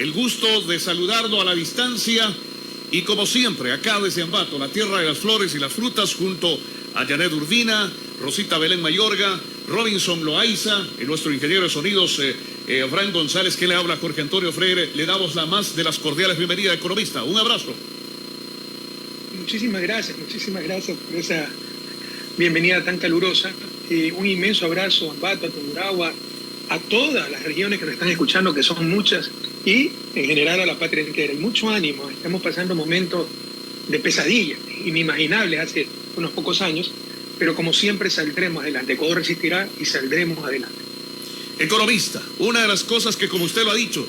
el gusto de saludarlo a la distancia y como siempre, acá desde Ambato, la tierra de las flores y las frutas, junto a Janet Urbina, Rosita Belén Mayorga, Robinson Loaiza, nuestro ingeniero de sonidos, Abraham González, que le habla, Jorge Antonio Freire. Le damos la más de las cordiales bienvenidas, economista. Un abrazo. Muchísimas gracias por esa bienvenida tan calurosa. Un inmenso abrazo a Ambato, a Tungurahua, a todas las regiones que nos están escuchando, que son muchas, y en general a la patria entera. Y mucho ánimo. Estamos pasando momentos de pesadilla, inimaginables hace unos pocos años, pero como siempre saldremos adelante. Ecuador resistirá y saldremos adelante. Economista, una de las cosas que, como usted lo ha dicho,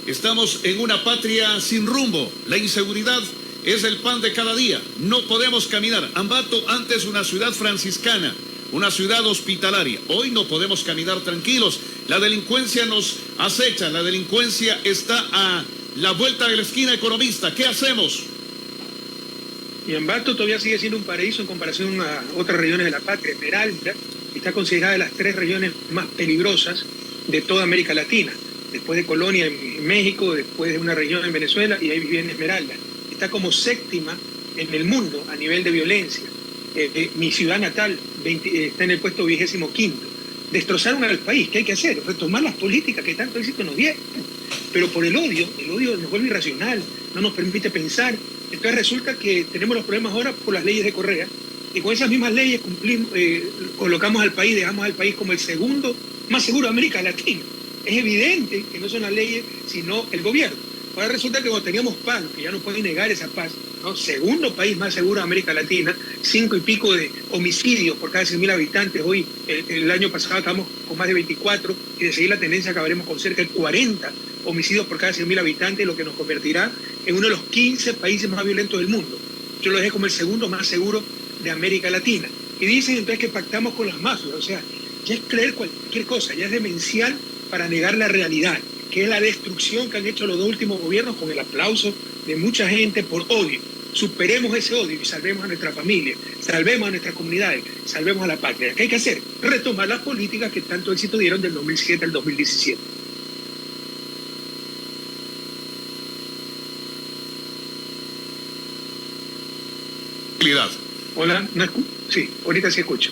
estamos en una patria sin rumbo. La inseguridad es el pan de cada día. No podemos caminar. Ambato, antes una ciudad franciscana, una ciudad hospitalaria. Hoy no podemos caminar tranquilos. La delincuencia nos acecha, la delincuencia está a la vuelta de la esquina, economista. ¿Qué hacemos? Y Ambato todavía sigue siendo un paraíso en comparación a otras regiones de la patria. Esmeralda está considerada de las 3 regiones más peligrosas de toda América Latina. Después de Colonia en México, después de una región en Venezuela, y ahí viene Esmeralda. Está como 7ª en el mundo a nivel de violencia. Mi ciudad natal está en el puesto 25º. Destrozaron al país. ¿Qué hay que hacer? Retomar las políticas que tanto éxito nos dieron. Pero por el odio nos vuelve irracional, no nos permite pensar. Entonces resulta que tenemos los problemas ahora por las leyes de Correa, y con esas mismas leyes colocamos al país, dejamos al país como el segundo más seguro de América Latina. Es evidente que no son las leyes, sino el gobierno. Ahora resulta que cuando teníamos paz, que ya no pueden negar esa paz, ¿no? Segundo país más seguro de América Latina, 5 y pico de homicidios por cada 100.000 habitantes. Hoy, el año pasado, estamos con más de 24, y de seguir la tendencia acabaremos con cerca de 40 homicidios por cada 100.000 habitantes, lo que nos convertirá en uno de los 15 países más violentos del mundo. Yo lo dejé como el segundo más seguro de América Latina. Y dicen entonces que pactamos con las mafias. O sea, ya es creer cualquier cosa, ya es demencial para negar la realidad, que es la destrucción que han hecho los 2 últimos gobiernos con el aplauso de mucha gente por odio. Superemos ese odio y salvemos a nuestra familia, salvemos a nuestras comunidades, salvemos a la patria. ¿Qué hay que hacer? Retomar las políticas que tanto éxito dieron del 2007 al 2017. Hola, ¿no escucho? Sí, ahorita sí escucho.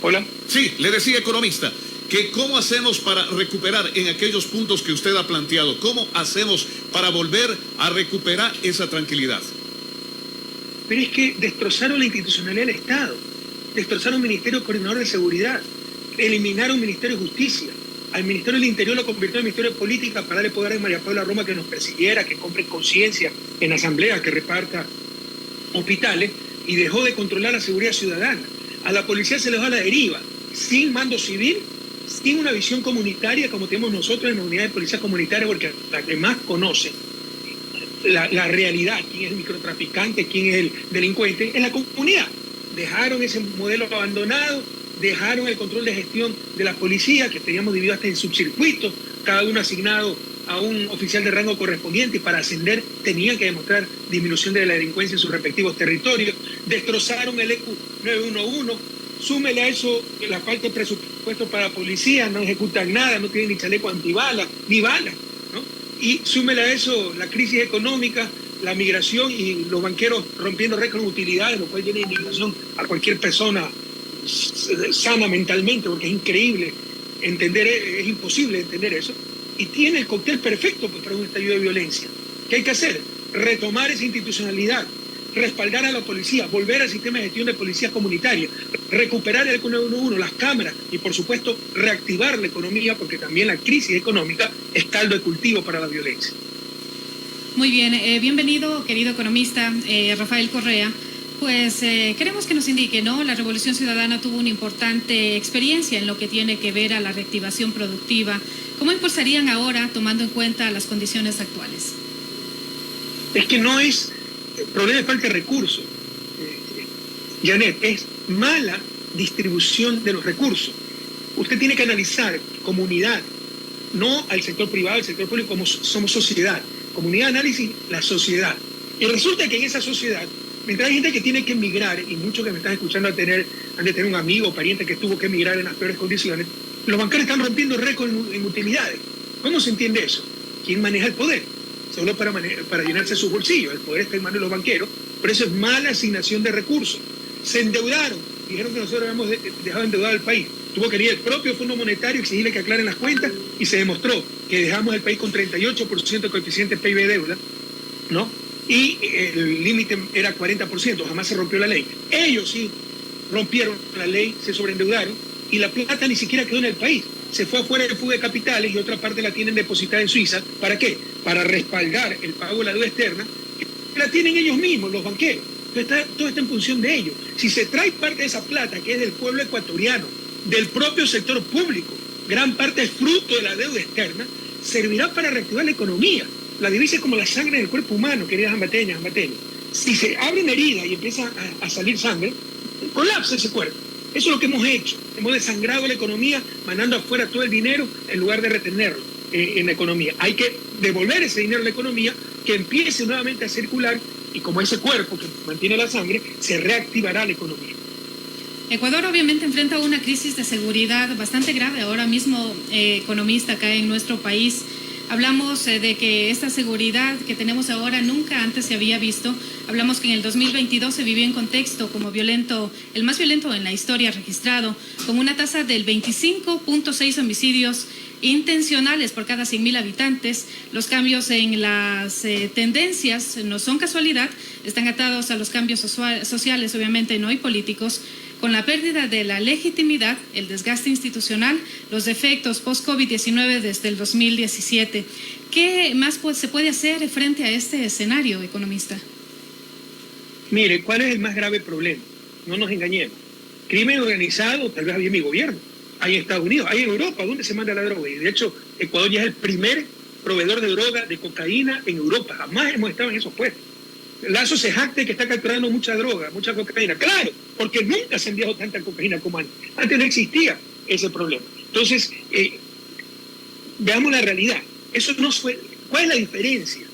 Hola. Sí, le decía, economista, que cómo hacemos para recuperar en aquellos puntos que usted ha planteado, cómo hacemos para volver a recuperar esa tranquilidad. Pero es que destrozaron la institucionalidad del Estado, destrozaron el Ministerio Coordinador de Seguridad, eliminaron el Ministerio de Justicia, al Ministerio del Interior lo convirtió en el Ministerio de Política para darle poder a María Paula Roma que nos persiguiera, que compre conciencia en asamblea, que reparta hospitales, y dejó de controlar la seguridad ciudadana. A la policía se le va a la deriva, sin mando civil, sin una visión comunitaria como tenemos nosotros en la unidad de policía comunitaria, porque la que más conoce la realidad, quién es el microtraficante, quién es el delincuente, es la comunidad. Dejaron ese modelo abandonado, dejaron el control de gestión de la policía, que teníamos dividido hasta en subcircuitos, cada uno asignado a un oficial de rango correspondiente, y para ascender tenían que demostrar disminución de la delincuencia en sus respectivos territorios. Destrozaron el ECU 911, súmele a eso la falta de presupuesto para la policía, no ejecutan nada, no tienen ni chaleco antibalas, ni balas, ¿no? Y súmele a eso la crisis económica, la migración y los banqueros rompiendo récords de utilidades, lo cual llena de indignación a cualquier persona sana mentalmente, porque es increíble entender, es imposible entender eso. Y tiene el cóctel perfecto para un estallido de violencia. ¿Qué hay que hacer? Retomar esa institucionalidad, respaldar a la policía, volver al sistema de gestión de policías comunitarias, recuperar el ECU 911, las cámaras y, por supuesto, reactivar la economía, porque también la crisis económica es caldo de cultivo para la violencia. Muy bien, bienvenido, querido economista Rafael Correa. Pues queremos que nos indique, ¿no? La Revolución Ciudadana tuvo una importante experiencia en lo que tiene que ver a la reactivación productiva. ¿Cómo impulsarían ahora, tomando en cuenta las condiciones actuales? Es que no es problema de falta de recursos, Janet, es mala distribución de los recursos. Usted tiene que analizar comunidad, no al sector privado, al sector público, como somos sociedad. Comunidad de análisis, la sociedad. Y resulta que en esa sociedad, mientras hay gente que tiene que emigrar, y muchos que me están escuchando han de tener un amigo o pariente que tuvo que emigrar en las peores condiciones, los bancarios están rompiendo récords en utilidades. ¿Cómo se entiende eso? ¿quién maneja el poder? Solo para llenarse sus bolsillos. El poder está en manos de los banqueros. Por eso es mala asignación de recursos. Se endeudaron. Dijeron que nosotros habíamos dejado endeudado al país. Tuvo que ir el propio Fondo Monetario, exigirle que aclaren las cuentas, y se demostró que dejamos el país con 38% de coeficiente PIB de deuda, ¿no? Y el límite era 40%, jamás se rompió la ley. Ellos sí rompieron la ley, se sobreendeudaron, y la plata ni siquiera quedó en el país. Se fue afuera de fuga de capitales y otra parte la tienen depositada en Suiza. ¿Para qué? Para respaldar el pago de la deuda externa, que la tienen ellos mismos, los banqueros. Entonces, todo está en función de ellos. Si se trae parte de esa plata, que es del pueblo ecuatoriano, del propio sector público, gran parte es fruto de la deuda externa, servirá para reactivar la economía. La divisa es como la sangre del cuerpo humano, queridas ambateñas, ambateños. Si se abre una herida y empieza a salir sangre, colapsa ese cuerpo. Eso es lo que hemos hecho. Hemos desangrado la economía, mandando afuera todo el dinero en lugar de retenerlo en la economía. Hay que devolver ese dinero a la economía, que empiece nuevamente a circular, y como ese cuerpo que mantiene la sangre, se reactivará la economía. Ecuador obviamente enfrenta una crisis de seguridad bastante grave ahora mismo, economista, acá en nuestro país. Hablamos de que esta seguridad que tenemos ahora nunca antes se había visto. Hablamos que en el 2022 se vivió en contexto como violento, el más violento en la historia registrado, con una tasa del 25.6 homicidios intencionales por cada 100.000 habitantes. Los cambios en las tendencias no son casualidad, están atados a los cambios sociales, obviamente no, y políticos, con la pérdida de la legitimidad, el desgaste institucional, los defectos post-COVID-19 desde el 2017. ¿Qué más se puede hacer frente a este escenario, economista? Mire, ¿cuál es el más grave problema? No nos engañemos. Crimen organizado, tal vez había en mi gobierno. Hay en Estados Unidos, hay en Europa, ¿dónde se manda la droga? Y de hecho, Ecuador ya es el primer proveedor de droga, de cocaína en Europa. Jamás hemos estado en esos puestos. Lazo se jacta que está capturando mucha droga, mucha cocaína. Claro, porque nunca se ha enviado tanta cocaína como antes. Antes no existía ese problema. Entonces, veamos la realidad. Eso no fue. ¿Cuál es la diferencia?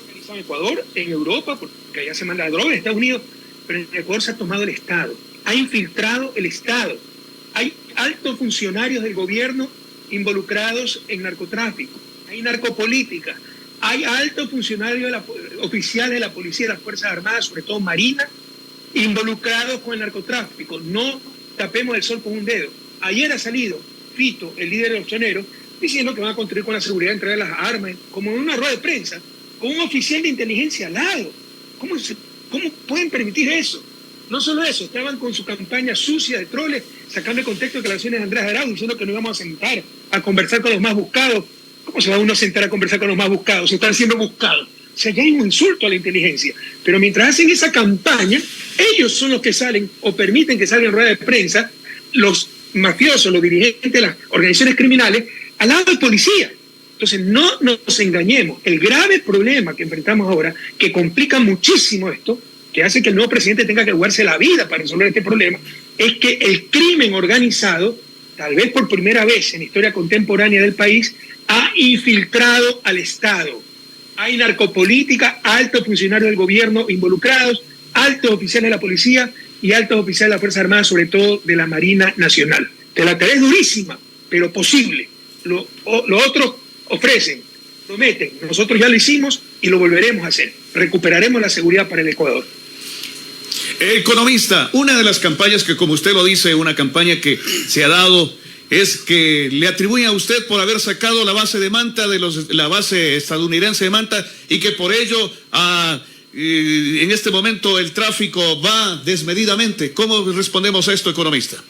Organizado en Ecuador, en Europa, porque allá se manda la droga, en Estados Unidos, pero en Ecuador se ha tomado el Estado. Ha infiltrado el Estado. Hay altos funcionarios del gobierno involucrados en narcotráfico. Hay narcopolítica. Hay altos funcionarios oficiales de la policía y de las Fuerzas Armadas, sobre todo Marina, involucrados con el narcotráfico. No tapemos el sol con un dedo. Ayer ha salido Fito, el líder de los choneros, diciendo que van a contribuir con la seguridad, entregar las armas, como en una rueda de prensa, con un oficial de inteligencia al lado. ¿Cómo pueden permitir eso? No solo eso, estaban con su campaña sucia de troles, sacando de contexto declaraciones de Andrés Arauz, diciendo que nos íbamos a sentar a conversar con los más buscados. ¿Cómo se va uno a sentar a conversar con los más buscados? Se están siendo buscados. O sea, ya hay un insulto a la inteligencia. Pero mientras hacen esa campaña, ellos son los que salen o permiten que salgan ruedas de prensa, los mafiosos, los dirigentes de las organizaciones criminales, al lado del policía. Entonces, no nos engañemos. El grave problema que enfrentamos ahora, que complica muchísimo esto, que hace que el nuevo presidente tenga que jugarse la vida para resolver este problema, es que el crimen organizado, tal vez por primera vez en la historia contemporánea del país, ha infiltrado al Estado. Hay narcopolítica, altos funcionarios del gobierno involucrados, altos oficiales de la policía y altos oficiales de la Fuerza Armada, sobre todo de la Marina Nacional. Que la tarea es durísima, pero posible. Lo otros ofrecen, prometen. Nosotros ya lo hicimos y lo volveremos a hacer. Recuperaremos la seguridad para el Ecuador. Economista, una de las campañas que, como usted lo dice, una campaña que se ha dado es que le atribuyen a usted por haber sacado la base de Manta, la base estadounidense de Manta, y que por ello en este momento el tráfico va desmedidamente. ¿Cómo respondemos a esto, economista?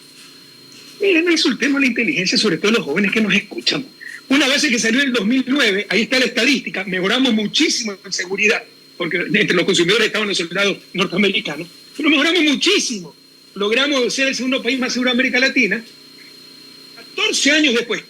Miren, no insultemos la inteligencia, sobre todo los jóvenes que nos escuchan. Una base que salió en el 2009, ahí está la estadística, mejoramos muchísimo en seguridad, porque entre los consumidores estaban los soldados norteamericanos, pero mejoramos muchísimo. Logramos ser el segundo país más seguro de América Latina. 14 años después,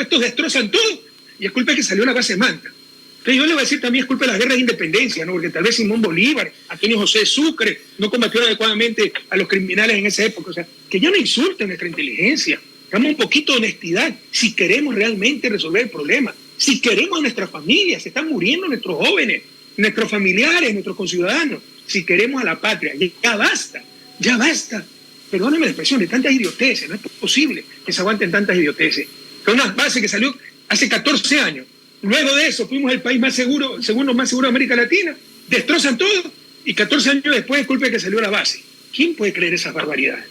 estos destrozan todo, y es culpa de que salió la base Manta. Entonces yo le voy a decir también es culpa de las guerras de independencia, ¿no? Porque tal vez Simón Bolívar, Antonio José Sucre, no combatieron adecuadamente a los criminales en esa época. O sea, que ya no insulten nuestra inteligencia. Damos un poquito de honestidad si queremos realmente resolver el problema. Si queremos a nuestras familias, se están muriendo nuestros jóvenes, nuestros familiares, nuestros conciudadanos. Si queremos a la patria, ya basta, ya basta. Perdónenme la expresión, de tantas idioteces. No es posible que se aguanten tantas idioteces. Es una base que salió hace 14 años. Luego de eso fuimos el país más seguro, segundo más seguro de América Latina, destrozan todo y 14 años después es culpa de que salió la base. ¿Quién puede creer esas barbaridades?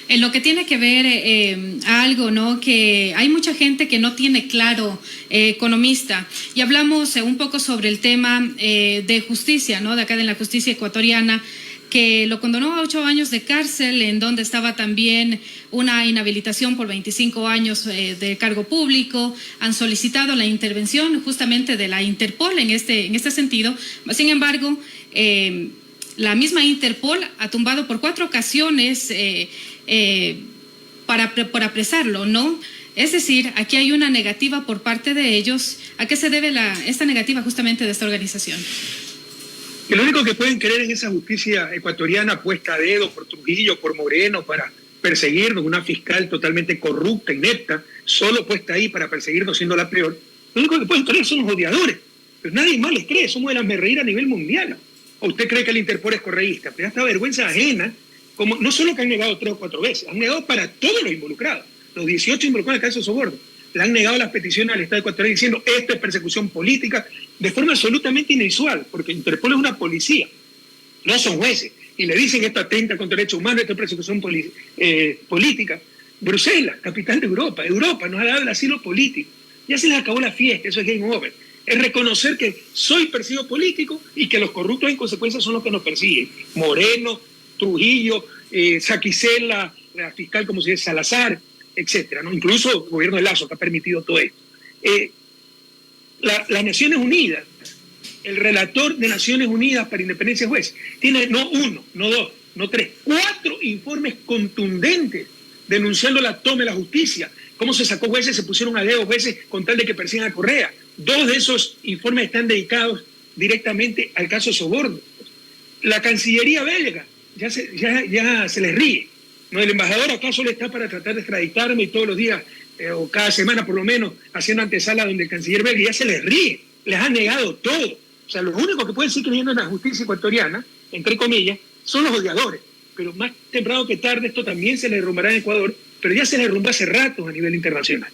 En lo que tiene que ver algo, ¿no? Que hay mucha gente que no tiene claro, economista, y hablamos un poco sobre el tema de justicia, ¿no? De acá de la justicia ecuatoriana, que lo condenó a 8 años de cárcel, en donde estaba también una inhabilitación por 25 años de cargo público. Han solicitado la intervención justamente de la Interpol en este sentido. Sin embargo, la misma Interpol ha tumbado por 4 ocasiones para apresarlo, ¿no? Es decir, aquí hay una negativa por parte de ellos. ¿A qué se debe esta negativa justamente de esta organización? Que lo único que pueden creer en esa justicia ecuatoriana puesta a dedo por Trujillo, por Moreno, para perseguirnos, una fiscal totalmente corrupta, inepta, solo puesta ahí para perseguirnos siendo la peor. Lo único que pueden creer son los odiadores, pero nadie más les cree, somos de las merreír a nivel mundial. ¿O usted cree que el Interpol es correísta? Pero esta vergüenza ajena, como no solo que han negado 3 o 4 veces, han negado para todos los involucrados, los 18 involucrados en el caso de Soborno. Le han negado las peticiones al Estado ecuatoriano diciendo esto es persecución política, de forma absolutamente inusual, porque Interpol es una policía, no son jueces, y le dicen esto atenta contra derechos humanos, esto es persecución política. Bruselas, capital de Europa, Europa nos ha dado el asilo político, ya se les acabó la fiesta, eso es game over. Es reconocer que soy perseguido político y que los corruptos en consecuencia son los que nos persiguen. Moreno, Trujillo, Saquicela, la fiscal como se dice, Salazar, etcétera, ¿no? Incluso el gobierno de Lazo que ha permitido todo esto. Las Naciones Unidas, el relator de Naciones Unidas para Independencia de Jueces, tiene no 1, no 2, no 3, 4 informes contundentes denunciando la toma de la justicia, cómo se sacó jueces, se pusieron a dedo jueces con tal de que persigan a Correa. 2 de esos informes están dedicados directamente al caso Soborno. La Cancillería belga ya se les ríe. ¿No? El embajador acá solo está para tratar de extraditarme y todos los días, o cada semana por lo menos, haciendo antesala donde el canciller belga ya se les ríe, les ha negado todo. O sea, los únicos que pueden seguir creyendo en la justicia ecuatoriana, entre comillas, son los odiadores. Pero más temprano que tarde esto también se le derrumbará en Ecuador, pero ya se le derrumbó hace rato a nivel internacional.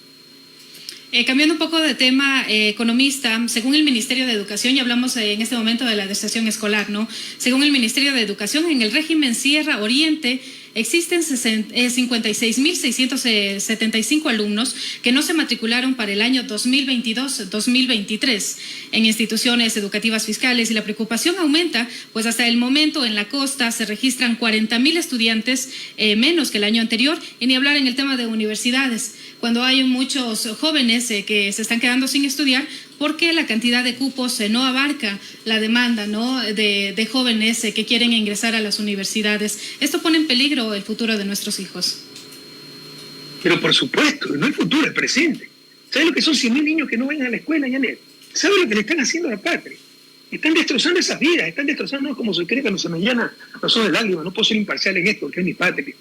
Cambiando un poco de tema, economista, según el Ministerio de Educación, y hablamos en este momento de la deserción escolar, ¿no? Según el Ministerio de Educación, en el régimen Sierra Oriente existen 56.675 alumnos que no se matricularon para el año 2022-2023 en instituciones educativas fiscales, y la preocupación aumenta, pues hasta el momento en la costa se registran 40.000 estudiantes menos que el año anterior, y ni hablar en el tema de universidades, cuando hay muchos jóvenes que se están quedando sin estudiar porque la cantidad de cupos no abarca la demanda, ¿no? de jóvenes que quieren ingresar a las universidades. Esto pone en peligro el futuro de nuestros hijos. Pero por supuesto, no el futuro, el presente. ¿Sabes lo que son 100.000 niños que no vayan a la escuela, Yanet? ¿Sabes lo que le están haciendo a la patria? Están destrozando esas vidas, están destrozando como se cree que no se me llena los ojos de lágrimas. No puedo ser imparcial en esto, porque es mi patria.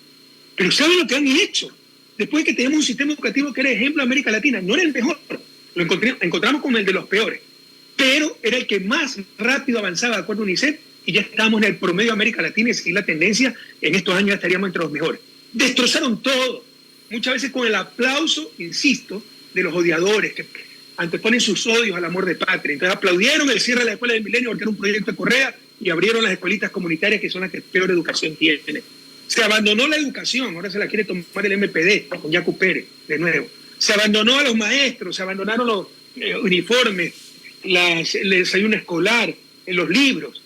Pero ¿saben lo que han hecho? Después de que tenemos un sistema educativo que era ejemplo de América Latina, no era el mejor, lo encontramos como el de los peores, pero era el que más rápido avanzaba de acuerdo a UNICEF, y ya estábamos en el promedio de América Latina, y seguir la tendencia, en estos años ya estaríamos entre los mejores. Destrozaron todo, muchas veces con el aplauso, insisto, de los odiadores que anteponen sus odios al amor de patria. Entonces aplaudieron el cierre de la escuela del milenio porque era un proyecto de Correa, y abrieron las escuelitas comunitarias, que son las que peor educación tienen. Se abandonó la educación, ahora se la quiere tomar el MPD, con Yacu Pérez, de nuevo. Se abandonó a los maestros, se abandonaron los uniformes, el desayuno escolar, los libros,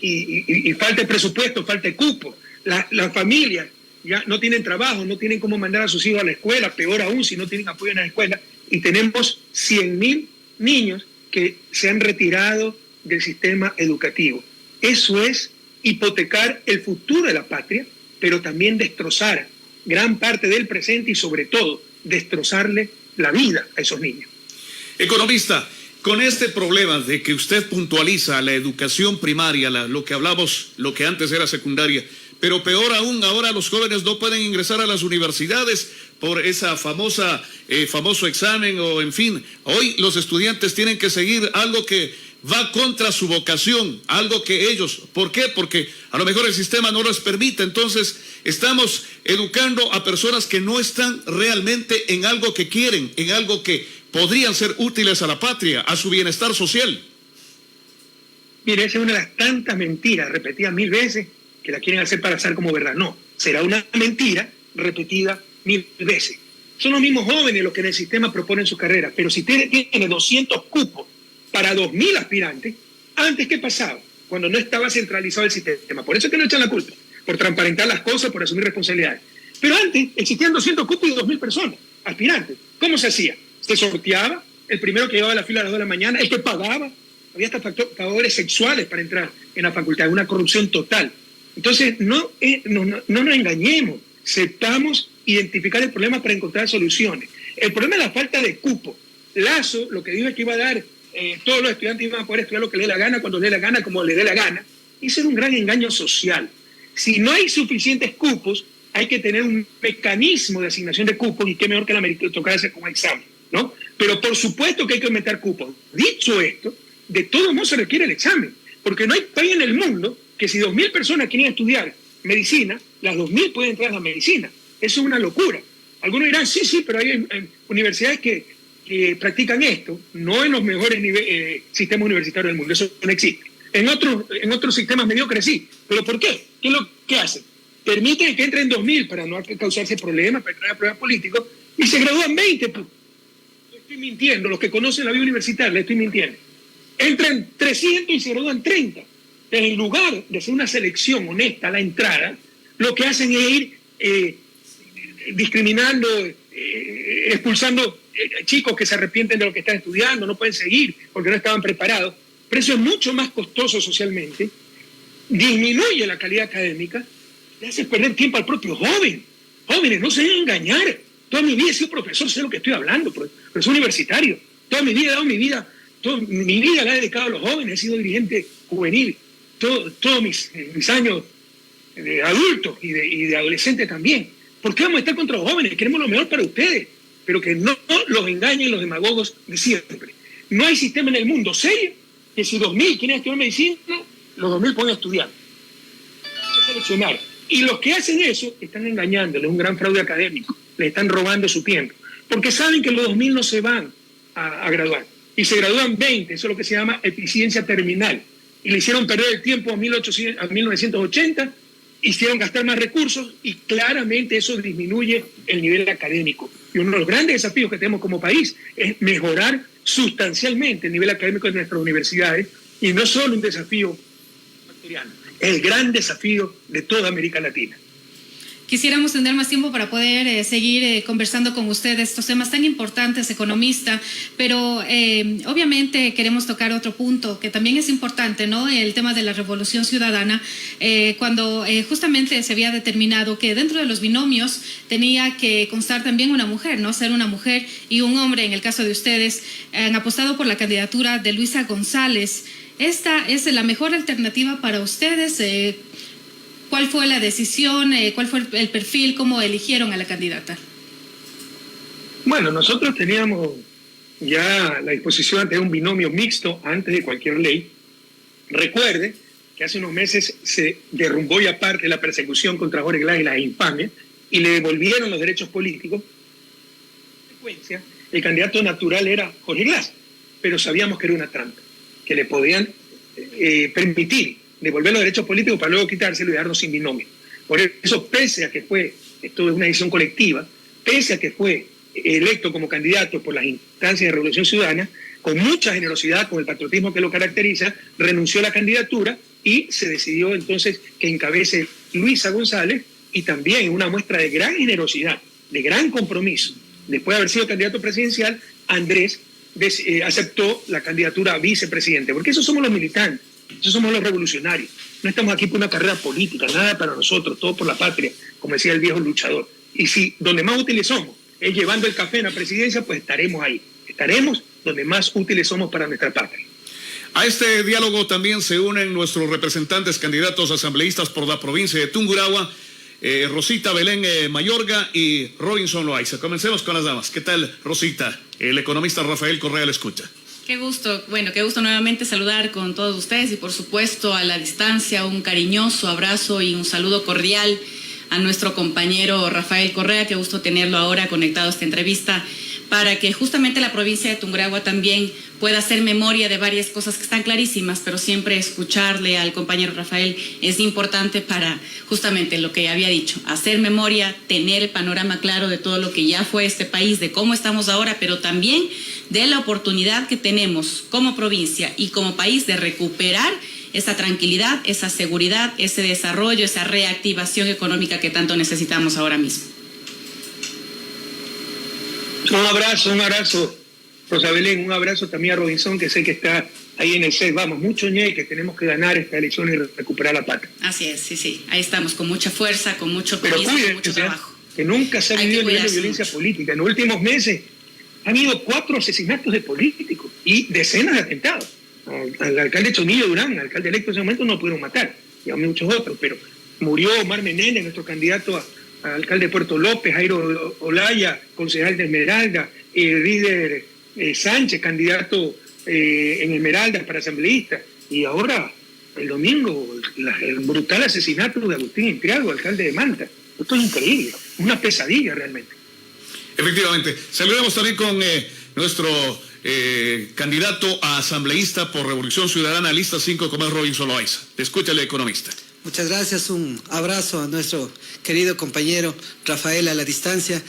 y falta el presupuesto, falta el cupo. Las familias ya no tienen trabajo, no tienen cómo mandar a sus hijos a la escuela, peor aún si no tienen apoyo en la escuela, y tenemos 100.000 niños que se han retirado del sistema educativo. Eso es hipotecar el futuro de la patria, pero también destrozar gran parte del presente y sobre todo destrozarle la vida a esos niños. Economista, con este problema de que usted puntualiza la educación primaria, lo que hablamos, lo que antes era secundaria, pero peor aún, ahora los jóvenes no pueden ingresar a las universidades por esa famoso examen, o en fin, hoy los estudiantes tienen que seguir algo que va contra su vocación, algo que ellos, ¿por qué? Porque a lo mejor el sistema no les permite. Entonces estamos educando a personas que no están realmente en algo que quieren, en algo que podrían ser útiles a la patria, a su bienestar social. Mire, esa es una de las tantas mentiras repetidas 1000 veces que la quieren hacer pasar como verdad. No, será una mentira repetida 1000 veces. Son los mismos jóvenes los que en el sistema proponen su carrera, pero si usted tiene 200 cupos para 2000 aspirantes, antes ¿qué pasaba? Cuando no estaba centralizado el sistema. Por eso es que no echan la culpa, por transparentar las cosas, por asumir responsabilidades. Pero antes existían 200 cupos y 2000 personas, aspirantes. ¿Cómo se hacía? Se sorteaba, el primero que llevaba a la fila a las 2 de la mañana, el que pagaba. Había hasta pagadores sexuales para entrar en la facultad, una corrupción total. Entonces, no nos engañemos, sepamos identificar el problema para encontrar soluciones. El problema es la falta de cupo. Lazo, lo que dijo es que iba a dar, todos los estudiantes iban a poder estudiar lo que les dé la gana, cuando les dé la gana, como les dé la gana. Eso es un gran engaño social. Si no hay suficientes cupos, hay que tener un mecanismo de asignación de cupos, y qué mejor que la meritocracia con examen, ¿no? Pero por supuesto que hay que aumentar cupos. Dicho esto, de todos modos se requiere el examen, porque no hay país en el mundo que si 2000 personas quieren estudiar medicina, las 2000 pueden entrar a la medicina. Eso es una locura. Algunos dirán, sí, pero hay universidades que practican esto, no en los mejores sistemas universitarios del mundo, eso no existe. En otros sistemas mediocres sí. ¿Pero por qué? ¿Qué es lo que hacen? Permiten que entren 2000 para no causarse problemas, para crear problemas políticos, y se gradúan 20. Pues. Le estoy mintiendo, los que conocen la vida universitaria, le estoy mintiendo. Entran 300 y se gradúan 30. En lugar de hacer una selección honesta a la entrada, lo que hacen es ir discriminando, expulsando chicos que se arrepienten de lo que están estudiando, no pueden seguir porque no estaban preparados. Pero eso es mucho más costoso socialmente, disminuye la calidad académica, le hace perder tiempo al propio joven. Jóvenes, no se dejen engañar. Toda mi vida he sido profesor, sé lo que estoy hablando, profesor universitario. Toda mi vida he dado mi vida la he dedicado a los jóvenes, he sido dirigente juvenil. Todos mis años de adultos y de adolescentes también. ¿Por qué vamos a estar contra los jóvenes? Queremos lo mejor para ustedes, pero que no los engañen los demagogos de siempre. No hay sistema en el mundo serio que si 2000 quieren estudiar medicina, los 2000 pueden estudiar. Hay que seleccionar. Y los que hacen eso están engañándoles, es un gran fraude académico, le están robando su tiempo, porque saben que los 2000 no se van a graduar, y se gradúan 20, eso es lo que se llama eficiencia terminal, y le hicieron perder el tiempo a 1980, hicieron gastar más recursos, y claramente eso disminuye el nivel académico. Y uno de los grandes desafíos que tenemos como país es mejorar sustancialmente el nivel académico de nuestras universidades, y no solo un desafío material, es el gran desafío de toda América Latina. Quisiéramos tener más tiempo para poder seguir conversando con usted de estos temas tan importantes, economista, pero obviamente queremos tocar otro punto que también es importante, ¿no? El tema de la revolución ciudadana, cuando justamente se había determinado que dentro de los binomios tenía que constar también una mujer, ¿no? Ser una mujer y un hombre, en el caso de ustedes, han apostado por la candidatura de Luisa González. ¿Esta es la mejor alternativa para ustedes? ¿Cuál fue la decisión? ¿Cuál fue el perfil? ¿Cómo eligieron a la candidata? Bueno, nosotros teníamos ya la disposición de un binomio mixto antes de cualquier ley. Recuerde que hace unos meses se derrumbó ya parte la persecución contra Jorge Glass y las infamias y le devolvieron los derechos políticos. En consecuencia, el candidato natural era Jorge Glass, pero sabíamos que era una trampa, que le podían permitir devolver los derechos políticos para luego quitárselo y darnos sin binomio. Por eso, pese a que esto es una decisión colectiva, pese a que fue electo como candidato por las instancias de Revolución Ciudadana, con mucha generosidad, con el patriotismo que lo caracteriza, renunció a la candidatura y se decidió entonces que encabece Luisa González, y también una muestra de gran generosidad, de gran compromiso. Después de haber sido candidato presidencial, Andrés aceptó la candidatura a vicepresidente, porque esos somos los militantes. Esos somos los revolucionarios. No estamos aquí por una carrera política, nada para nosotros, todo por la patria, como decía el viejo luchador. Y si donde más útiles somos es llevando el café en la presidencia, pues estaremos ahí. Estaremos donde más útiles somos para nuestra patria. A este diálogo también se unen nuestros representantes candidatos asambleístas por la provincia de Tungurahua, Rosita Belén Mayorga y Robinson Loaiza. Comencemos con las damas. ¿Qué tal, Rosita? El economista Rafael Correa le escucha. Qué gusto nuevamente saludar con todos ustedes y por supuesto a la distancia un cariñoso abrazo y un saludo cordial a nuestro compañero Rafael Correa. Qué gusto tenerlo ahora conectado a esta entrevista. para que justamente la provincia de Tungurahua también pueda hacer memoria de varias cosas que están clarísimas, pero siempre escucharle al compañero Rafael es importante para justamente lo que había dicho, hacer memoria, tener el panorama claro de todo lo que ya fue este país, de cómo estamos ahora, pero también de la oportunidad que tenemos como provincia y como país de recuperar esa tranquilidad, esa seguridad, ese desarrollo, esa reactivación económica que tanto necesitamos ahora mismo. Un abrazo, Rosa Belén, un abrazo también a Robinson, que sé que está ahí en el set. Vamos, mucho ñe, que tenemos que ganar esta elección y recuperar la patria. Así es, sí, ahí estamos, con mucha fuerza, con mucho optimismo, con mucho trabajo. Que nunca se ha vivido el nivel de violencia política. En los últimos meses han habido 4 asesinatos de políticos y decenas de atentados. Al alcalde Chonillo Durán, al alcalde electo en ese momento, no pudieron matar, y a muchos otros, pero murió Omar Menéndez, nuestro candidato a alcalde de Puerto López, Jairo Olaya, concejal de Esmeralda, líder Sánchez, candidato en Esmeraldas para asambleísta, y ahora, el domingo, el brutal asesinato de Agustín Intriago, alcalde de Manta. Esto es increíble, una pesadilla realmente. Efectivamente. Saludamos también con nuestro candidato a asambleísta por Revolución Ciudadana, lista 5, como es Robinson Loaiza. Te escucha el economista. Muchas gracias, un abrazo a nuestro querido compañero Rafael a la distancia.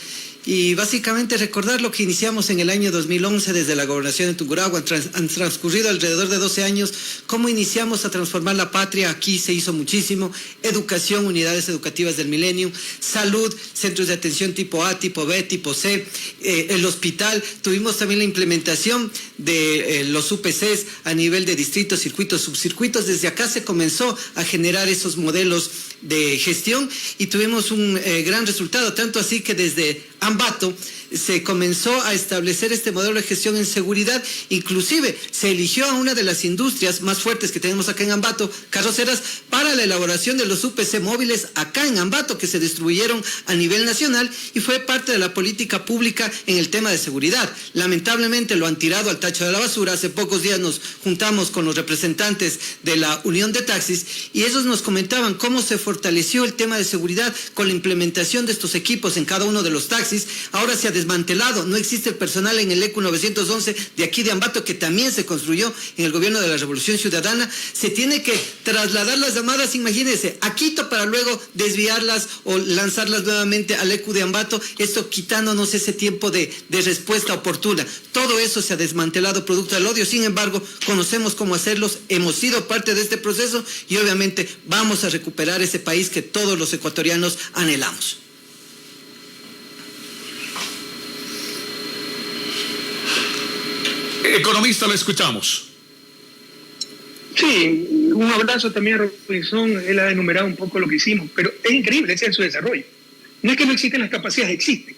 Y básicamente recordar lo que iniciamos en el año 2011 desde la gobernación de Tungurahua. Han transcurrido alrededor de 12 años. ¿Cómo iniciamos a transformar la patria? Aquí se hizo muchísimo. Educación, unidades educativas del milenio, salud, centros de atención tipo A, tipo B, tipo C, el hospital. Tuvimos también la implementación de los UPCs a nivel de distritos, circuitos, subcircuitos. Desde acá se comenzó a generar esos modelos de gestión y tuvimos un gran resultado, tanto así que desde Ambato se comenzó a establecer este modelo de gestión en seguridad. Inclusive se eligió a una de las industrias más fuertes que tenemos acá en Ambato, Carroceras, para la elaboración de los UPC móviles acá en Ambato, que se distribuyeron a nivel nacional, y fue parte de la política pública en el tema de seguridad. Lamentablemente lo han tirado al tacho de la basura. Hace pocos días nos juntamos con los representantes de la Unión de Taxis y ellos nos comentaban cómo se fortaleció el tema de seguridad con la implementación de estos equipos en cada uno de los taxis. Ahora se ha desmantelado, no existe el personal en el ECU 911 de aquí de Ambato, que también se construyó en el gobierno de la Revolución Ciudadana. Se tiene que trasladar las llamadas, imagínense, a Quito para luego desviarlas o lanzarlas nuevamente al ECU de Ambato, esto quitándonos ese tiempo de respuesta oportuna. Todo eso se ha desmantelado producto del odio. Sin embargo, conocemos cómo hacerlos, hemos sido parte de este proceso y obviamente vamos a recuperar ese país que todos los ecuatorianos anhelamos. Economista, lo escuchamos. Sí, un abrazo también a Robinson. Él ha enumerado un poco lo que hicimos, pero es increíble, ese es su desarrollo. No es que no existen las capacidades, existen.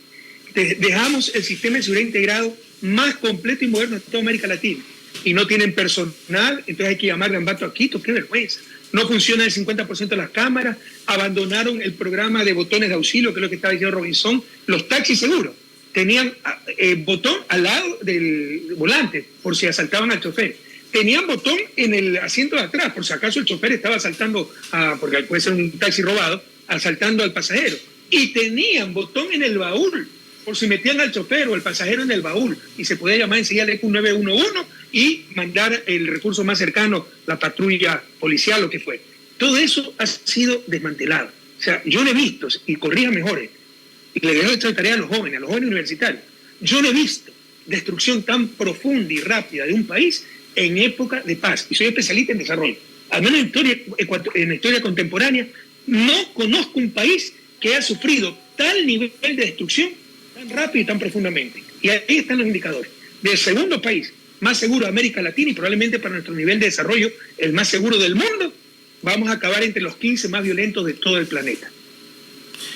Dejamos el sistema de seguridad integrado más completo y moderno de toda América Latina. Y no tienen personal, entonces hay que llamarle a Ambato a Quito, qué vergüenza. No funciona el 50% de las cámaras, abandonaron el programa de botones de auxilio, que es lo que estaba diciendo Robinson. Los taxis seguros tenían botón al lado del volante, por si asaltaban al chofer. Tenían botón en el asiento de atrás, por si acaso el chofer estaba asaltando, porque puede ser un taxi robado, asaltando al pasajero. Y tenían botón en el baúl, por si metían al chofer o al pasajero en el baúl, y se podía llamar enseguida al ECU 911 y mandar el recurso más cercano, la patrulla policial, lo que fue. Todo eso ha sido desmantelado. O sea, yo lo he visto, y corrija mejores, y le dejo esta tarea a los jóvenes universitarios. Yo no he visto destrucción tan profunda y rápida de un país en época de paz, y soy especialista en desarrollo. Al menos en historia contemporánea, no conozco un país que ha sufrido tal nivel de destrucción tan rápido y tan profundamente. Y ahí están los indicadores. Del segundo país más seguro de América Latina y probablemente para nuestro nivel de desarrollo el más seguro del mundo, vamos a acabar entre los 15 más violentos de todo el planeta.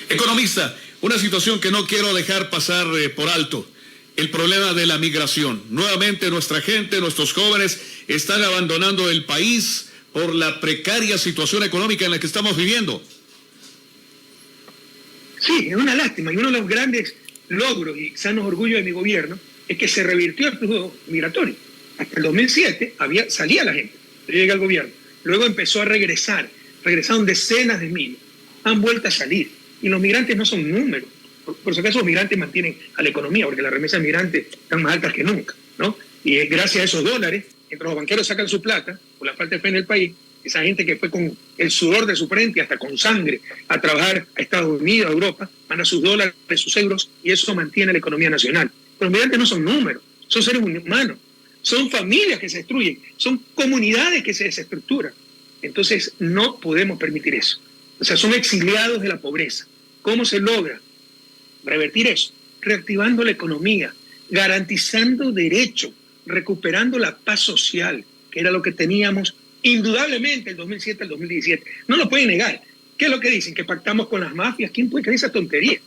Economista, una situación que no quiero dejar pasar por alto, el problema de la migración. Nuevamente nuestra gente, nuestros jóvenes están abandonando el país por la precaria situación económica en la que estamos viviendo. Sí, es una lástima, y uno de los grandes logros y sanos orgullos de mi gobierno es que se revirtió el flujo migratorio. Hasta el 2007 salía la gente, llega el gobierno, luego empezó a regresaron decenas de miles, han vuelto a salir, y los migrantes no son números, Por si acaso los migrantes mantienen a la economía, porque las remesas migrantes están más altas que nunca, ¿no? Y gracias a esos dólares, mientras los banqueros sacan su plata, por la falta de fe en el país, esa gente que fue con el sudor de su frente, hasta con sangre, a trabajar a Estados Unidos, a Europa, manda sus dólares, sus euros, y eso mantiene la economía nacional. Los migrantes no son números, son seres humanos, son familias que se destruyen, son comunidades que se desestructuran. Entonces no podemos permitir eso. O sea, son exiliados de la pobreza. ¿Cómo se logra revertir eso? Reactivando la economía, garantizando derechos, recuperando la paz social, que era lo que teníamos indudablemente el 2007 al 2017. No lo pueden negar. ¿Qué es lo que dicen? ¿Que pactamos con las mafias? ¿Quién puede creer esa tontería?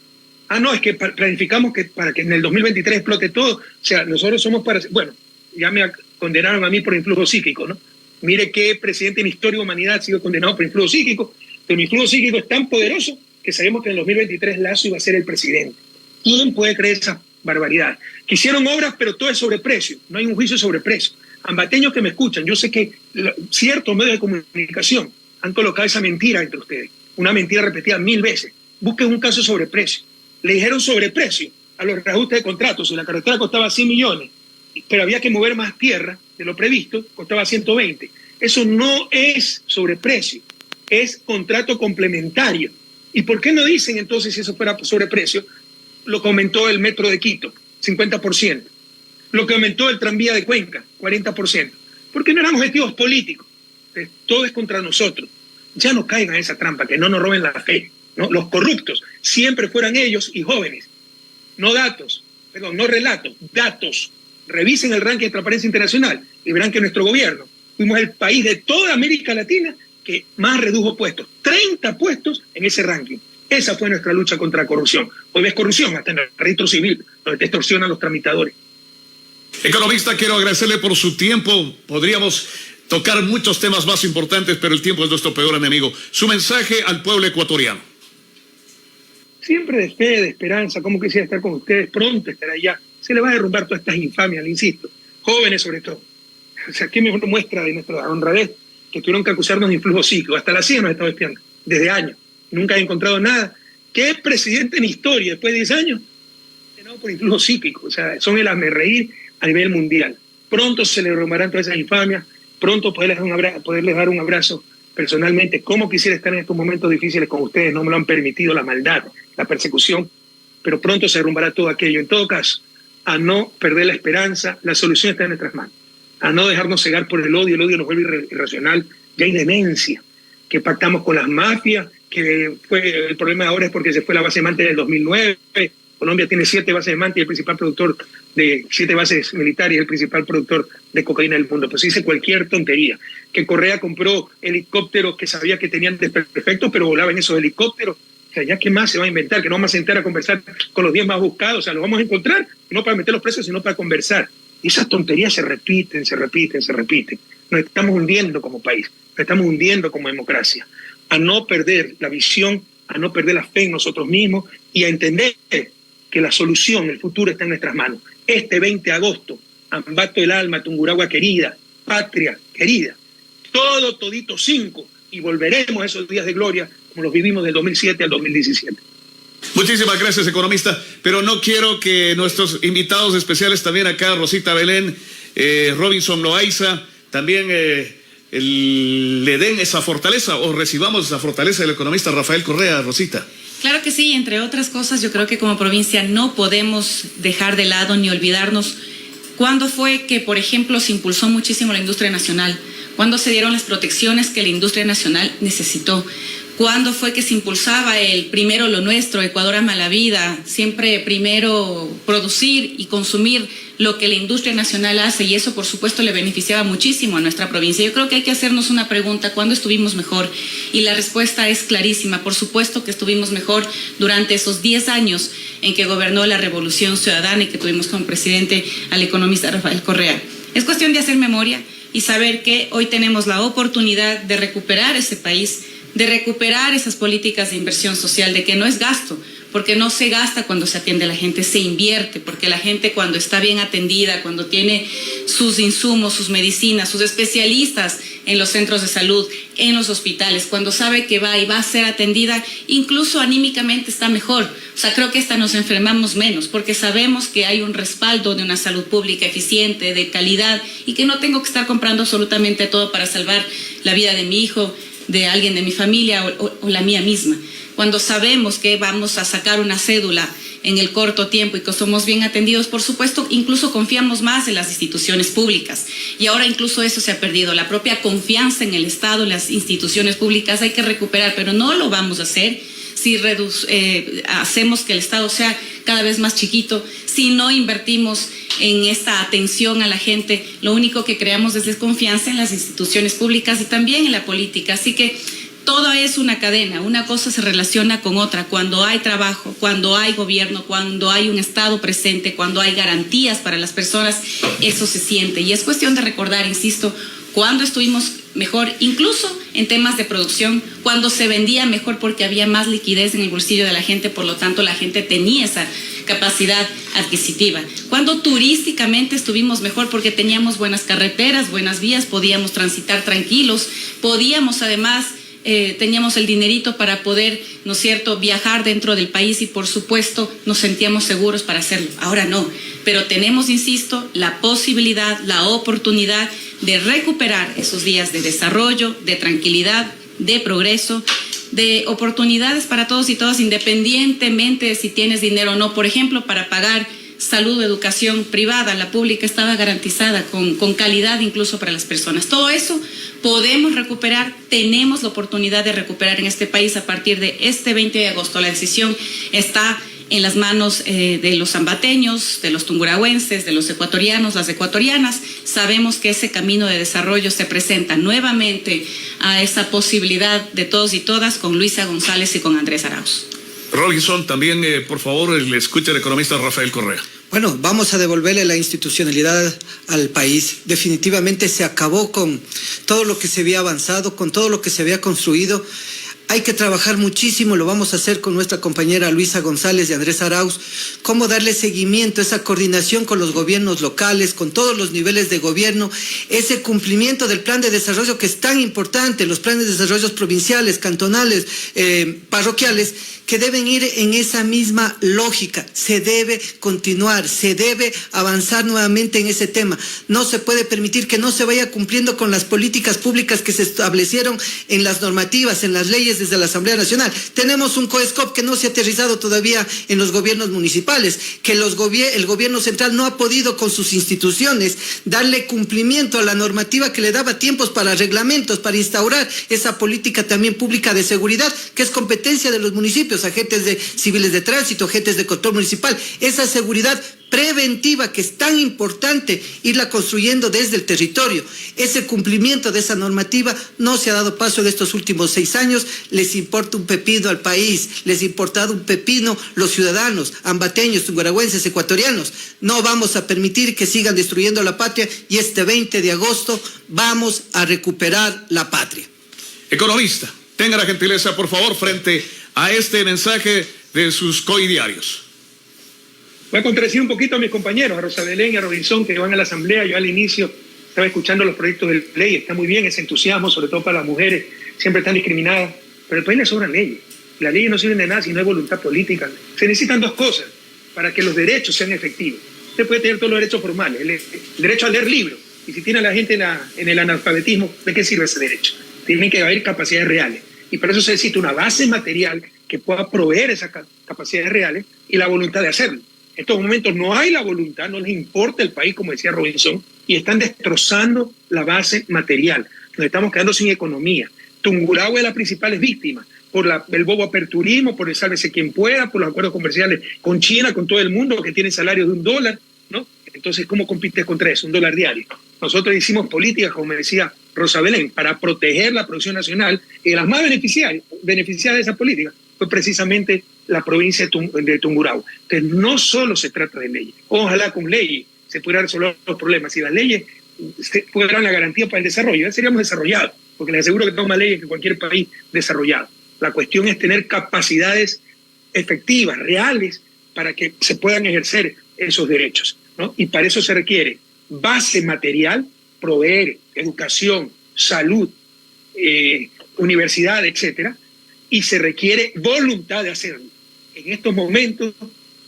Ah, no, es que planificamos que para que en el 2023 explote todo. O sea, nosotros somos para... Bueno, ya me condenaron a mí por influjo psíquico, ¿no? Mire qué presidente en historia de humanidad ha sido condenado por influjo psíquico, pero mi influjo psíquico es tan poderoso que sabemos que en el 2023 Lazo iba a ser el presidente. ¿Quién puede creer esa barbaridad? Que hicieron obras, pero todo es sobreprecio. No hay un juicio sobre precio. Ambateños que me escuchan, yo sé que ciertos medios de comunicación han colocado esa mentira entre ustedes, una mentira repetida 1000 veces. Busquen un caso sobre precio. Le dijeron sobreprecio a los reajustes de contratos. Si la carretera costaba 100 millones, pero había que mover más tierra de lo previsto, costaba 120. Eso no es sobreprecio, es contrato complementario. ¿Y por qué no dicen entonces si eso fuera sobreprecio? Lo comentó el metro de Quito, 50%. Lo que aumentó el tranvía de Cuenca, 40%. Porque no eran objetivos políticos. Todo es contra nosotros. Ya no caigan en esa trampa, que no nos roben la fe, ¿no? Los corruptos siempre fueran ellos y jóvenes. No datos, perdón, no relatos, datos. Revisen el ranking de Transparencia Internacional y verán que nuestro gobierno fuimos el país de toda América Latina que más redujo puestos. 30 puestos en ese ranking. Esa fue nuestra lucha contra la corrupción. Hoy ves corrupción hasta en el registro civil, donde te extorsionan los tramitadores. Economista, quiero agradecerle por su tiempo. Podríamos tocar muchos temas más importantes, pero el tiempo es nuestro peor enemigo. Su mensaje al pueblo ecuatoriano. Siempre de fe, de esperanza, como quisiera estar con ustedes, pronto estar allá. Se le va a derrumbar todas estas infamias, le insisto. Jóvenes sobre todo. O sea, qué mejor muestra de nuestra honradez que tuvieron que acusarnos de influjo psíquico. Hasta la CIA nos estaba espiando, desde años. Nunca han encontrado nada. ¿Qué presidente en historia, después de 10 años, no por influjo psíquico? O sea, son el hazmerreír a nivel mundial. Pronto se le derrumbarán todas esas infamias, pronto poderles dar un abrazo personalmente. Cómo quisiera estar en estos momentos difíciles con ustedes, no me lo han permitido la maldad, la persecución, pero pronto se derrumbará todo aquello. En todo caso, a no perder la esperanza, la solución está en nuestras manos. A no dejarnos cegar por el odio nos vuelve irracional, ya hay demencia, que pactamos con las mafias, que fue el problema ahora es porque se fue la base de Mante en el 2009, Colombia tiene 7 bases de Mante y el principal productor de 7 bases militares y el principal productor de cocaína del mundo. Pues dice cualquier tontería. Que Correa compró helicópteros que sabía que tenían desperfectos, pero volaban esos helicópteros. O sea, ¿ya qué más se va a inventar? Que no vamos a sentar a conversar con los 10 más buscados. O sea, los vamos a encontrar, no para meter los presos, sino para conversar. Y esas tonterías se repiten. Nos estamos hundiendo como país, nos estamos hundiendo como democracia. A no perder la visión, a no perder la fe en nosotros mismos y a entender que la solución, el futuro está en nuestras manos. Este 20 de agosto, Ambato del alma, Tungurahua querida, patria querida, todito 5, y volveremos a esos días de gloria como los vivimos del 2007 al 2017. Muchísimas gracias, economista, pero no quiero que nuestros invitados especiales también acá, Rosita Belén, Robinson Loaiza, también le den esa fortaleza o recibamos esa fortaleza del economista Rafael Correa. Rosita. Claro que sí, entre otras cosas, yo creo que como provincia no podemos dejar de lado ni olvidarnos cuándo fue que, por ejemplo, se impulsó muchísimo la industria nacional, cuándo se dieron las protecciones que la industria nacional necesitó, cuándo fue que se impulsaba el primero lo nuestro, Ecuador ama la vida, siempre primero producir y consumir lo que la industria nacional hace, y eso por supuesto le beneficiaba muchísimo a nuestra provincia. Yo creo que hay que hacernos una pregunta: ¿cuándo estuvimos mejor? Y la respuesta es clarísima. Por supuesto que estuvimos mejor durante esos 10 años en que gobernó la Revolución Ciudadana y que tuvimos como presidente al economista Rafael Correa. Es cuestión de hacer memoria y saber que hoy tenemos la oportunidad de recuperar ese país, de recuperar esas políticas de inversión social, de que no es gasto, porque no se gasta cuando se atiende a la gente, se invierte, porque la gente cuando está bien atendida, cuando tiene sus insumos, sus medicinas, sus especialistas en los centros de salud, en los hospitales, cuando sabe que va y va a ser atendida, incluso anímicamente está mejor. O sea, creo que hasta nos enfermamos menos, porque sabemos que hay un respaldo de una salud pública eficiente, de calidad, y que no tengo que estar comprando absolutamente todo para salvar la vida de mi hijo, de alguien de mi familia o la mía misma. Cuando sabemos que vamos a sacar una cédula en el corto tiempo y que somos bien atendidos, por supuesto, incluso confiamos más en las instituciones públicas. Y ahora incluso eso se ha perdido. La propia confianza en el Estado, en las instituciones públicas hay que recuperar, pero no lo vamos a hacer si hacemos que el Estado sea cada vez más chiquito, si no invertimos en esta atención a la gente. Lo único que creamos es desconfianza en las instituciones públicas y también en la política. Así que todo es una cadena, una cosa se relaciona con otra. Cuando hay trabajo, cuando hay gobierno, cuando hay un Estado presente, cuando hay garantías para las personas, eso se siente. Y es cuestión de recordar, insisto, cuando estuvimos mejor, incluso en temas de producción, cuando se vendía mejor porque había más liquidez en el bolsillo de la gente, por lo tanto la gente tenía esa capacidad adquisitiva. Cuando turísticamente estuvimos mejor porque teníamos buenas carreteras, buenas vías, podíamos transitar tranquilos, podíamos además teníamos el dinerito para poder, ¿no es cierto?, viajar dentro del país y por supuesto nos sentíamos seguros para hacerlo. Ahora no, pero tenemos, insisto, la posibilidad, la oportunidad de recuperar esos días de desarrollo, de tranquilidad, de progreso, de oportunidades para todos y todas, independientemente de si tienes dinero o no. Por ejemplo, para pagar salud, educación privada, la pública estaba garantizada con calidad incluso para las personas. Todo eso podemos recuperar, tenemos la oportunidad de recuperar en este país a partir de este 20 de agosto. La decisión está en las manos de los ambateños, de los tungurahüenses, de los ecuatorianos, las ecuatorianas. Sabemos que ese camino de desarrollo se presenta nuevamente a esa posibilidad de todos y todas con Luisa González y con Andrés Arauz. Robinson, también, por favor, le escucha el economista Rafael Correa. Bueno, vamos a devolverle la institucionalidad al país. Definitivamente se acabó con todo lo que se había avanzado, con todo lo que se había construido. Hay que trabajar muchísimo, lo vamos a hacer con nuestra compañera Luisa González y Andrés Arauz, cómo darle seguimiento, esa coordinación con los gobiernos locales, con todos los niveles de gobierno, ese cumplimiento del plan de desarrollo que es tan importante, los planes de desarrollo provinciales, cantonales, parroquiales, que deben ir en esa misma lógica. Se debe continuar, se debe avanzar nuevamente en ese tema. No se puede permitir que no se vaya cumpliendo con las políticas públicas que se establecieron en las normativas, en las leyes desde la Asamblea Nacional. Tenemos un COESCOP que no se ha aterrizado todavía en los gobiernos municipales, que el gobierno central no ha podido con sus instituciones darle cumplimiento a la normativa que le daba tiempos para reglamentos, para instaurar esa política también pública de seguridad, que es competencia de los municipios, agentes civiles de tránsito, agentes de control municipal. Esa seguridad preventiva que es tan importante irla construyendo desde el territorio. Ese cumplimiento de esa normativa no se ha dado paso en estos últimos 6 años. Les importa un pepino al país, les ha importado un pepino los ciudadanos, ambateños, tungurahüenses, ecuatorianos. No vamos a permitir que sigan destruyendo la patria y este 20 de agosto vamos a recuperar la patria. Economista, tenga la gentileza, por favor, frente a este mensaje de sus coidiarios. Voy a contradecir un poquito a mis compañeros, a Rosa Belén y a Robinson, que van a la asamblea. Yo al inicio estaba escuchando los proyectos de ley, está muy bien ese entusiasmo, sobre todo para las mujeres, siempre están discriminadas, pero después les sobran leyes. Las leyes no sirven de nada si no hay voluntad política. Se necesitan 2 cosas para que los derechos sean efectivos. Usted puede tener todos los derechos formales, el derecho a leer libros, y si tiene a la gente en el analfabetismo, ¿de qué sirve ese derecho? Tienen que haber capacidades reales. Y para eso se necesita una base material que pueda proveer esas capacidades reales y la voluntad de hacerlo. En estos momentos no hay la voluntad, no les importa el país, como decía Robinson, y están destrozando la base material. Nos estamos quedando sin economía. Tungurahua es la principal víctima por el bobo aperturismo, por el sálvese quien pueda, por los acuerdos comerciales con China, con todo el mundo, que tienen salarios de $1, ¿no? Entonces, ¿cómo compites contra eso? $1 diario. Nosotros hicimos políticas, como me decía Rosa Belén, para proteger la producción nacional, y las más beneficiadas de esa política fue precisamente la provincia de Tungurahua. Entonces, no solo se trata de leyes. Ojalá con leyes se pudieran resolver los problemas. Si las leyes fueran la garantía para el desarrollo, ya seríamos desarrollados, porque les aseguro que tenemos más leyes que cualquier país desarrollado. La cuestión es tener capacidades efectivas, reales, para que se puedan ejercer esos derechos, ¿no? Y para eso se requiere base material, proveer educación, salud, universidad, etcétera, y se requiere voluntad de hacerlo. En estos momentos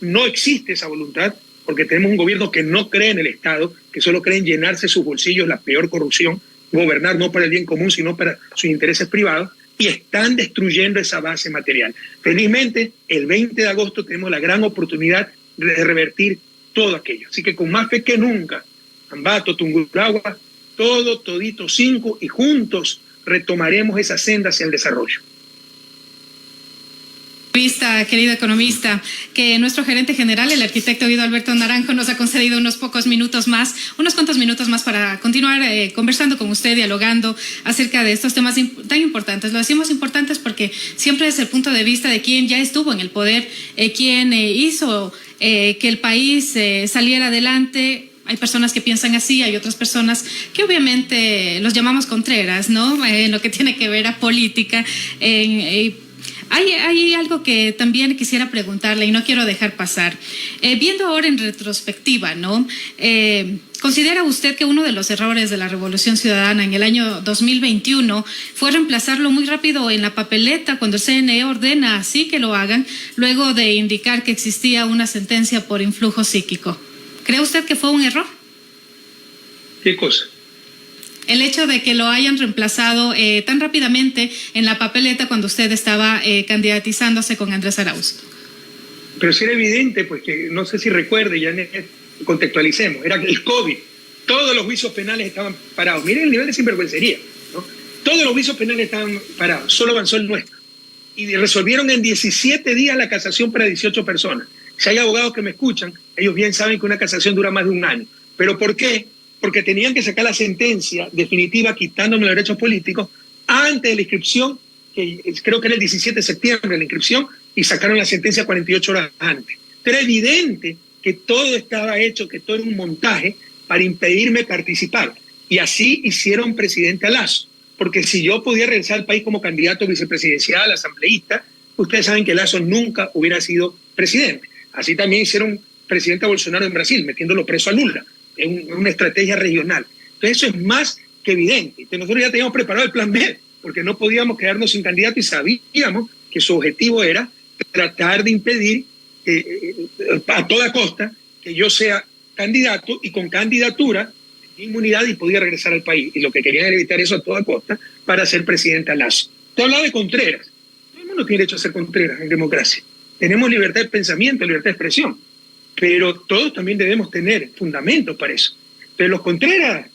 no existe esa voluntad porque tenemos un gobierno que no cree en el Estado, que solo cree en llenarse sus bolsillos, la peor corrupción, gobernar no para el bien común, sino para sus intereses privados, y están destruyendo esa base material. Felizmente, el 20 de agosto tenemos la gran oportunidad de revertir todo aquello. Así que con más fe que nunca, Ambato, Tungurahua, todito 5, y juntos retomaremos esa senda hacia el desarrollo. Querido economista, que nuestro gerente general, el arquitecto Guido Alberto Naranjo, nos ha concedido unos cuantos minutos más para continuar conversando con usted, dialogando acerca de estos temas tan importantes. Lo decimos importantes porque siempre desde el punto de vista de quien ya estuvo en el poder, quien hizo que el país saliera adelante. Hay personas que piensan así, hay otras personas que obviamente los llamamos contreras, ¿no? En lo que tiene que ver a política, Hay algo que también quisiera preguntarle y no quiero dejar pasar. Viendo ahora en retrospectiva, ¿no? ¿Considera usted que uno de los errores de la Revolución Ciudadana en el año 2021 fue reemplazarlo muy rápido en la papeleta cuando el CNE ordena así que lo hagan, luego de indicar que existía una sentencia por influjo psíquico? ¿Cree usted que fue un error? ¿Qué cosa? El hecho de que lo hayan reemplazado tan rápidamente en la papeleta cuando usted estaba candidatizándose con Andrés Arauz. Pero sí era evidente, pues que no sé si recuerde, ya contextualicemos, era que el COVID, todos los juicios penales estaban parados. Miren el nivel de sinvergüencería, ¿no? Todos los juicios penales estaban parados, solo avanzó el nuestro. Y resolvieron en 17 días la casación para 18 personas. Si hay abogados que me escuchan, ellos bien saben que una casación dura más de un año. ¿Pero por qué? Porque tenían que sacar la sentencia definitiva quitándome los derechos políticos antes de la inscripción, que creo que era el 17 de septiembre la inscripción, y sacaron la sentencia 48 horas antes. Pero era evidente que todo estaba hecho, que todo era un montaje para impedirme participar. Y así hicieron presidente a Lasso. Porque si yo podía regresar al país como candidato vicepresidencial, asambleísta, ustedes saben que Lasso nunca hubiera sido presidente. Así también hicieron presidente a Bolsonaro en Brasil, metiéndolo preso a Lula. Es una estrategia regional. Entonces eso es más que evidente. Entonces nosotros ya teníamos preparado el plan B, porque no podíamos quedarnos sin candidato y sabíamos que su objetivo era tratar de impedir a toda costa que yo sea candidato y con candidatura, inmunidad, y podía regresar al país. Y lo que querían era evitar eso a toda costa para ser presidente a Lasso. Te hablaba de Contreras. Todo el mundo tiene derecho a ser Contreras en democracia. Tenemos libertad de pensamiento, libertad de expresión. Pero todos también debemos tener fundamentos para eso. Pero los Contreras,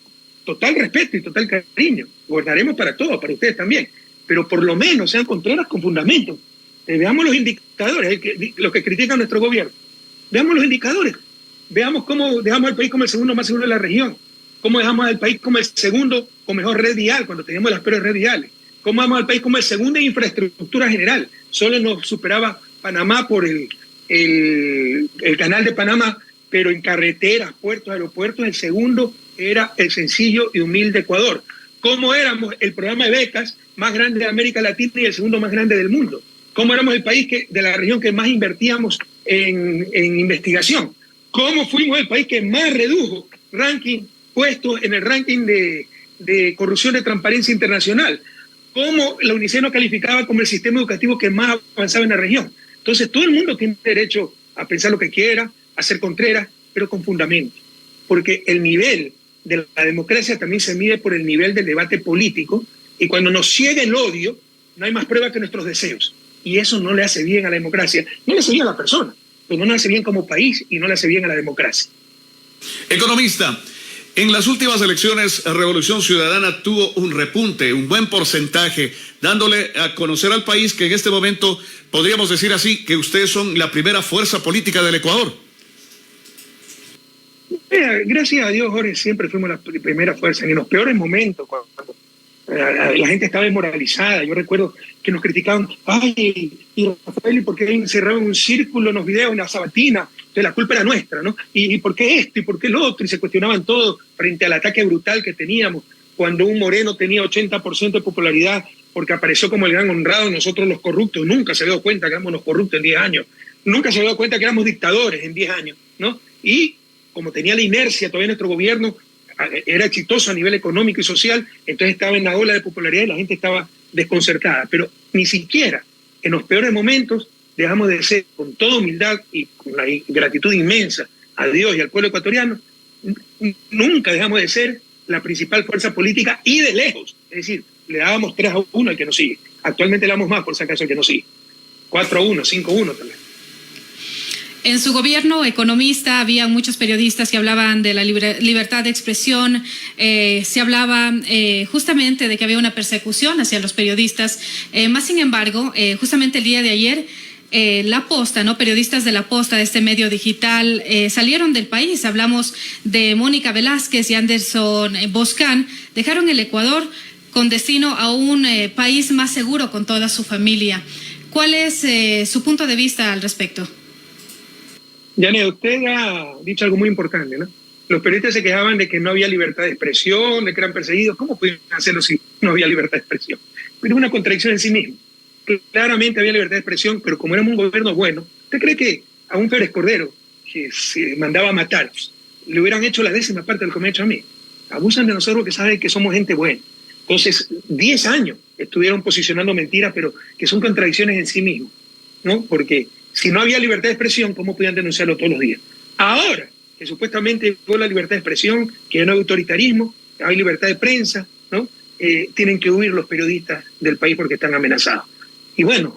total respeto y total cariño. Gobernaremos para todos, para ustedes también. Pero por lo menos sean Contreras con fundamentos. Veamos los indicadores, los que critican nuestro gobierno. Veamos los indicadores. Veamos cómo dejamos al país como el segundo más seguro de la región. Cómo dejamos al país como el segundo con mejor red vial, cuando teníamos las peores redes viales. Cómo dejamos al país como el segundo en infraestructura general. Solo nos superaba Panamá por el canal de Panamá, pero en carreteras, puertos, aeropuertos, el segundo era el sencillo y humilde Ecuador. ¿Cómo éramos el programa de becas más grande de América Latina y el segundo más grande del mundo? ¿Cómo éramos el país de la región que más invertíamos en investigación? ¿Cómo fuimos el país que más redujo puestos en el ranking de corrupción de Transparencia Internacional? ¿Cómo la UNICEF nos calificaba como el sistema educativo que más avanzaba en la región? Entonces todo el mundo tiene derecho a pensar lo que quiera, a ser Contreras, pero con fundamento. Porque el nivel de la democracia también se mide por el nivel del debate político, y cuando nos ciega el odio, no hay más prueba que nuestros deseos. Y eso no le hace bien a la democracia. No le hace bien a la persona, pero no le hace bien como país y no le hace bien a la democracia. Economista, en las últimas elecciones, Revolución Ciudadana tuvo un repunte, un buen porcentaje, dándole a conocer al país que en este momento podríamos decir así, que ustedes son la primera fuerza política del Ecuador. Gracias a Dios, Jorge, siempre fuimos la primera fuerza. En los peores momentos, cuando la gente estaba desmoralizada, yo recuerdo que nos criticaban, ay, y Rafael, ¿y por qué encerraban un círculo en los videos, en la sabatina? Entonces la culpa era nuestra, ¿no? ¿Y por qué esto? ¿Y por qué lo otro? Y se cuestionaban todo frente al ataque brutal que teníamos, cuando un moreno tenía 80% de popularidad porque apareció como el gran honrado, nosotros los corruptos. Nunca se dio cuenta que éramos los corruptos en 10 años. Nunca se dio cuenta que éramos dictadores en 10 años, ¿no? Y como tenía la inercia todavía nuestro gobierno, era exitoso a nivel económico y social, entonces estaba en la ola de popularidad y la gente estaba desconcertada. Pero ni siquiera en los peores momentos dejamos de ser, con toda humildad y con una gratitud inmensa a Dios y al pueblo ecuatoriano, nunca dejamos de ser la principal fuerza política y de lejos. Es decir, le dábamos 3-1 al que nos sigue. Actualmente le damos más, por si acaso, al que nos sigue. 4-1, 5-1 también. En su gobierno economista había muchos periodistas que hablaban de la libertad de expresión, se hablaba justamente de que había una persecución hacia los periodistas, más sin embargo, justamente el día de ayer, La Posta, ¿no? Periodistas de La Posta, de este medio digital, salieron del país. Hablamos de Mónica Velázquez y Anderson Boscan, dejaron el Ecuador con destino a un país más seguro con toda su familia. ¿Cuál es su punto de vista al respecto? Yané, usted ha dicho algo muy importante, ¿no? Los periodistas se quejaban de que no había libertad de expresión, de que eran perseguidos. ¿Cómo pudieron hacerlo si no había libertad de expresión? Pero es una contradicción en sí mismo. Claramente había libertad de expresión, pero como éramos un gobierno bueno, ¿usted cree que a un Pérez Cordero, que se mandaba a matar, le hubieran hecho la 10ª parte de lo que me ha hecho a mí? Abusan de nosotros que saben que somos gente buena. Entonces, 10 años estuvieron posicionando mentiras, pero que son contradicciones en sí mismos, ¿no? Porque si no había libertad de expresión, ¿cómo podían denunciarlo todos los días? Ahora, que supuestamente fue la libertad de expresión, que no hay autoritarismo, hay libertad de prensa, ¿no? Tienen que huir los periodistas del país porque están amenazados. Y bueno,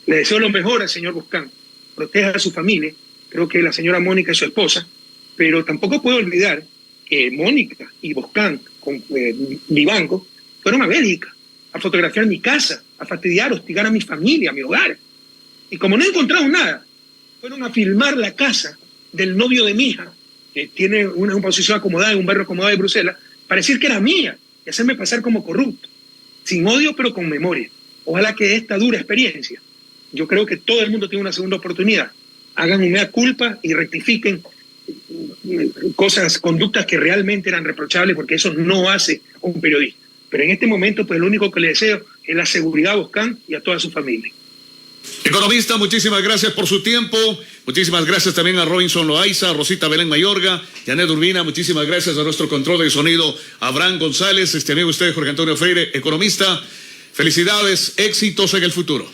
le deseo lo mejor al señor Boscan, proteja a su familia, creo que la señora Mónica es su esposa, pero tampoco puedo olvidar que Mónica y Boscan, con Vivanco, fueron a Bélgica a fotografiar mi casa, a fastidiar, hostigar a mi familia, a mi hogar. Y como no encontraron nada, fueron a filmar la casa del novio de mi hija, que tiene una posición acomodada en un barrio acomodado de Bruselas, para decir que era mía y hacerme pasar como corrupto. Sin odio, pero con memoria. Ojalá que esta dura experiencia, yo creo que todo el mundo tiene una segunda oportunidad. Hagan una mea culpa y rectifiquen conductas que realmente eran reprochables, porque eso no hace un periodista. Pero en este momento, pues lo único que le deseo es la seguridad a Boscan y a toda su familia. Economista, muchísimas gracias por su tiempo. Muchísimas gracias también a Robinson Loaiza, a Rosita Belén Mayorga, Janet Urbina. Muchísimas gracias a nuestro control de sonido, Abraham González, amigo usted, Jorge Antonio Freire, economista. Felicidades, éxitos en el futuro.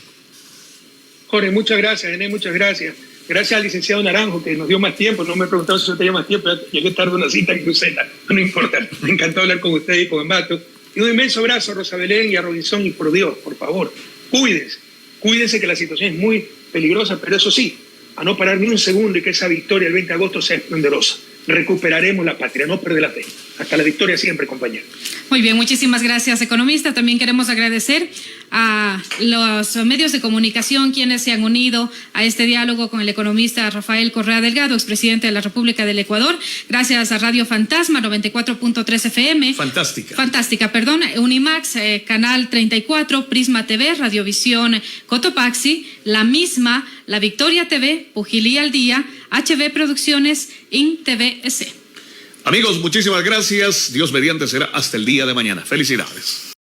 Jorge, muchas gracias, Ené, muchas gracias. Gracias al licenciado Naranjo, que nos dio más tiempo. No me he preguntado si yo tenía más tiempo, llegué tarde a una cita en Bruselas. No importa, me encantó hablar con usted y con Ambato. Y un inmenso abrazo a Rosa Belén y a Robinson, y por Dios, por favor, cuídense que la situación es muy peligrosa, pero eso sí, a no parar ni un segundo y que esa victoria el 20 de agosto sea esplendorosa. Recuperaremos la patria, no perder la fe. Hasta la victoria siempre, compañero. Muy bien, muchísimas gracias, economista. También queremos agradecer a los medios de comunicación quienes se han unido a este diálogo con el economista Rafael Correa Delgado, expresidente de la República del Ecuador. Gracias a Radio Fantasma 94.3 FM. Fantástica, perdón. Unimax, Canal 34, Prisma TV, Radiovisión Cotopaxi, La Misma, La Victoria TV, Pujilí al Día, HB Producciones, INTVS. Amigos, muchísimas gracias. Dios mediante será hasta el día de mañana. Felicidades.